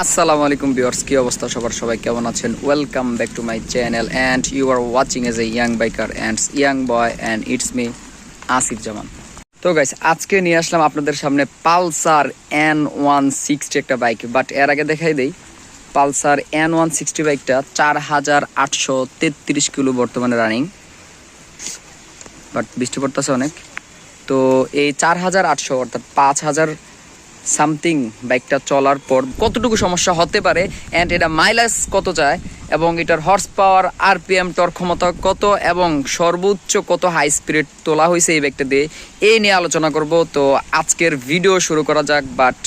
আসসালামু আলাইকুম ভিউয়ার্স, কি অবস্থা সবার? সবাই কেমন আছেন? Welcome back to my channel and you are watching as a young biker and young boy and it's me Asif Zaman. তো গাইস, আজকে নিয়ে আসলাম আপনাদের সামনে পালসার N160 একটা বাইক। বাট এর আগে দেখাই দেই, পালসার N160 বাইকটা 4833 কিলো বর্তমানে রানিং। বাট বৃষ্টি পড়তেছে অনেক। তো এই 4800 অর্থাৎ 5000 সামথিং বাইকটা চলার পর কতটুকু সমস্যা হতে পারে অ্যান্ড এটা মাইলেজ কত যায় এবং এটার হর্স পাওয়ার, আরপিএম, টর্ক ক্ষমতা কত এবং সর্বোচ্চ কত হাই স্পিড তোলা হয়েছে এই বাইকটা দিয়ে, এই নিয়ে আলোচনা করব। তো আজকের ভিডিও শুরু করা যাক। বাট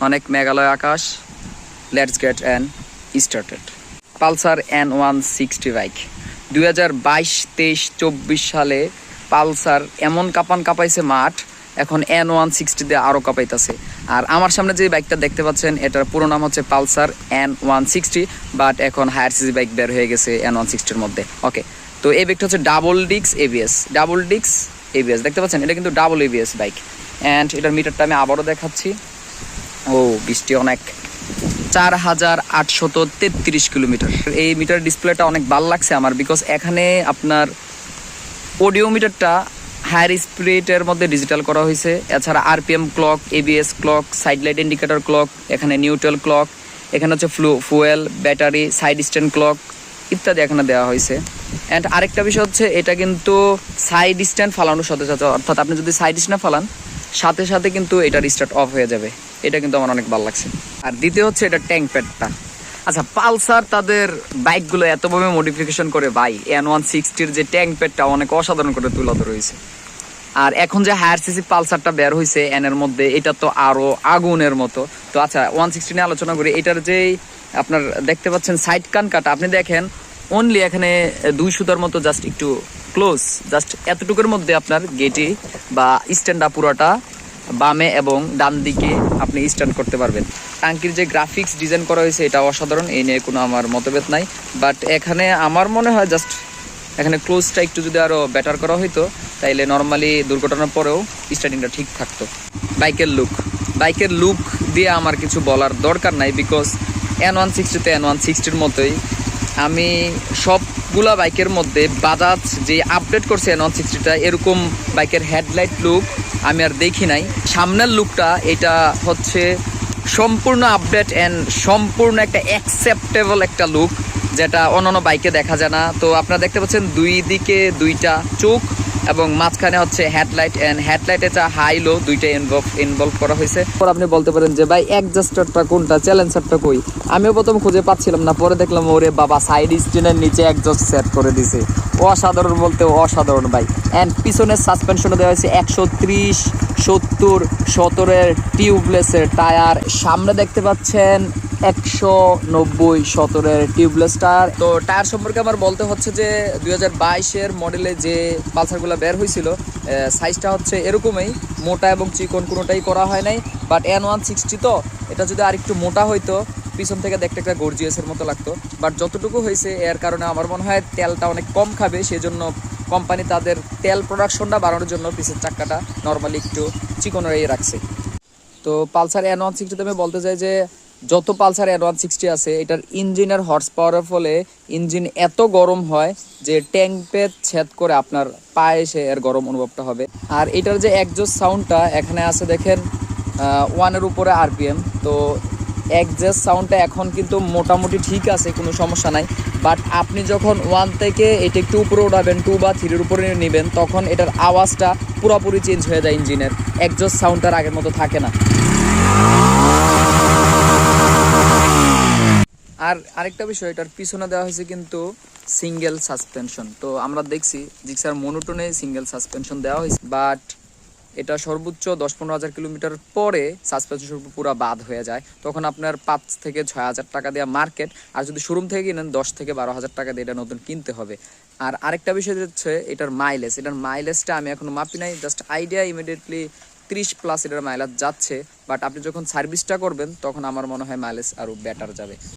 অনেক মেঘালয় আকাশ, let's get and started. Pulsar N160 bike 2022, 23, 24 সালে পালসার এমন কাঁপাইছে মাঠ, এখন N160 দিয়ে আরও কাঁপাইতেছে। আর আমার সামনে যে বাইকটা দেখতে পাচ্ছেন, এটার পুরো নাম হচ্ছে পালসার N160, বাট এখন হায়ার সিজি বাইক বের হয়ে গেছে N160-র মধ্যে। ওকে, তো এই বাইকটা হচ্ছে ডাবল ডিক্স এবিএস দেখতে পাচ্ছেন, এটা কিন্তু ডাবল এবিএস বাইক। অ্যান্ড এটার মিটারটা আমি আবারও দেখাচ্ছি। ও বৃষ্টি অনেক, 4833 কিলোমিটার। এই মিটার ডিসপ্লেটা অনেক ভালো লাগছে আমার, বিকজ এখানে আপনার অডিও মিটারটা হায়ার স্পিডের মধ্যে ডিজিটাল করা হয়েছে। এছাড়া RPM clock, ABS clock, side light indicator clock, এখানে নিউট্রাল ক্লক, এখানে হচ্ছে fuel, battery, side stand clock ইত্যাদি এখানে দেওয়া হয়েছে। অ্যান্ড আরেকটা বিষয় হচ্ছে, এটা কিন্তু সাইড স্ট্যান্ড ফালানোর সাথে সাথে, অর্থাৎ আপনি যদি সাইড স্ট্যান্ড ফালান সাথে সাথে কিন্তু এটা রিস্টার্ট অফ হয়ে যাবে। এটা কিন্তু আমার অনেক ভালো লাগছে। আর দ্বিতীয় হচ্ছে এটা ট্যাঙ্ক প্যাডটা। আচ্ছা, পালসার তাদের বাইকগুলো এতভাবে মডিফিকেশন করে ভাই, N160-র যে ট্যাঙ্ক প্যাডটা অনেক অসাধারণ করে তুলে ধরা হয়েছে। আর এখন যে হায়ার সিসি পালসারটা বের হয়েছে এর মধ্যে, এটা তো আরো আগুনের মতো। তো আচ্ছা, 160 নিয়ে আলোচনা করি। এটার যে আপনার দেখতে পাচ্ছেন সাইড কান কাটা, আপনি দেখেন অনলি এখানে 2 সুতার মতো জাস্ট একটু ক্লোজ, জাস্ট এতটুকুর মধ্যে আপনার গেটে বা স্ট্যান্ডটা পুরোটা বামে এবং ডান দিকে আপনি স্ট্যান্ড করতে পারবেন। টাঙ্কির যে গ্রাফিক্স ডিজাইন করা হয়েছে এটা অসাধারণ, এই নিয়ে কোনো আমার মতভেদ নাই। বাট এখানে আমার মনে হয় জাস্ট এখানে ক্লোজটা একটু যদি আরও বেটার করা হইতো, তাইলে নর্মালি দুর্ঘটনার পরেও স্টার্টিংটা ঠিক থাকতো। বাইকের লুক দিয়ে আমার কিছু বলার দরকার নাই, বিকজ N160 N160-র মতোই আমি সবগুলা বাইকের মধ্যে বাজাজ যে আপডেট করছে N160টা, এরকম বাইকের হেডলাইট লুক আমি আর দেখি নাই। সামনের লুকটা এটা হচ্ছে সম্পূর্ণ আপডেট অ্যান্ড সম্পূর্ণ একটা অ্যাকসেপ্টেবল একটা লুক, যেটা অন্যান্য বাইকে দেখা যায় না। তো আপনারা দেখতে পাচ্ছেন দুই দিকে দুইটা চোখ এবং মাঝখানে হচ্ছে হেডলাইট, অ্যান্ড হেডলাইট এটা হাই লো দুইটা ইনভলভ করা হয়েছে। আপনি বলতে পারেন যে ভাই অ্যাডজাস্টারটা কোনটা, চ্যালেঞ্জারটা কই? আমিও প্রথম খুঁজে পাচ্ছিলাম না, পরে দেখলাম ওরে বাবা, সাইড স্ট্যান্ডের নিচে অ্যাডজাস্ট সেট করে দিছে। অসাধারণ বলতে অসাধারণ ভাই। অ্যান্ড পিছনের সাসপেনশনে দেওয়া হয়েছে 130, 70, 17-এর টিউবলেসের টায়ার। সামনে দেখতে পাচ্ছেন 190, 17-এর টিউবলেস টায়ার। তো টায়ার সম্পর্কে আমার বলতে হচ্ছে যে 2022-এর মডেলে যে পালসারগুলো বের হয়েছিল, সাইজটা হচ্ছে এরকমই, মোটা এবং চিকন কোনোটাই করা হয় নাই। বাট N160 তো এটা যদি আর একটু মোটা হইতো, পিছন থেকে দেখতে একটা গর্জিয়াসের মতো লাগতো। বাট যতটুকু হয়েছে এর কারণে আমার মনে হয় তেলটা অনেক কম খাবে, সেজন্য কোম্পানি তাদের তেল প্রোডাকশনটা বাড়ানোর জন্য পিছের চাক্কাটা নর্মালি একটু চিকন হয়ে রাখছে। তো পালসার N160 আমি বলতে চাই যে যত পালসার N160 আছে, এটার ইঞ্জিনের হর্স পাওয়ারের ফলে ইঞ্জিন এত গরম হয় যে ট্যাঙ্ক পেট ছেদ করে আপনার পায়ে এসে এর গরম অনুভবটা হবে। আর এটার যে এক্সজস্ট সাউন্ডটা এখানে আছে দেখেন 1-এর উপরে আরপিএম। তো এক্সজস্ট সাউন্ডটা এখন কিন্তু মোটামুটি ঠিক আছে, কোনো সমস্যা নাই। বাট আপনি যখন 1 থেকে এটা একটু উপরে উঠাবেন, 2 বা 3-এর উপরে নেবেন, তখন এটার আওয়াজটা পুরোপুরি চেঞ্জ হয়ে যায়। ইঞ্জিনের এক্সজস্ট সাউন্ডটার আগের মতো থাকে না। আর আরেকটা বিষয়, এটার পিছনে দেওয়া হয়েছে কিন্তু সিঙ্গেল সাসপেনশন। তো আমরা দেখছি জিক্সার মনোটোনে সিঙ্গেল সাসপেনশন দেওয়া হয়েছে, বাট এটা সর্বোচ্চ 10-15 হাজার কিলোমিটার পরে সাসপেনশন পুরো বাদ হয়ে যায়, তখন আপনার 5 থেকে 6 হাজার টাকা দেওয়া মার্কেট। আর যদি শোরুম থেকে কিনেন 10 থেকে 12 হাজার টাকা দিয়ে এটা নতুন কিনতে হবে। আর আরেকটা বিষয় হচ্ছে এটার মাইলেজটা আমি এখনো মাপি নাই, জাস্ট আইডিয়া, ইমিডিয়েটলি 30+ এটার মাইলেজ যাচ্ছে। বাট আপনি যখন সার্ভিসটা করবেন তখন আমার মনে হয় মাইলেজ আরও বেটার যাবে।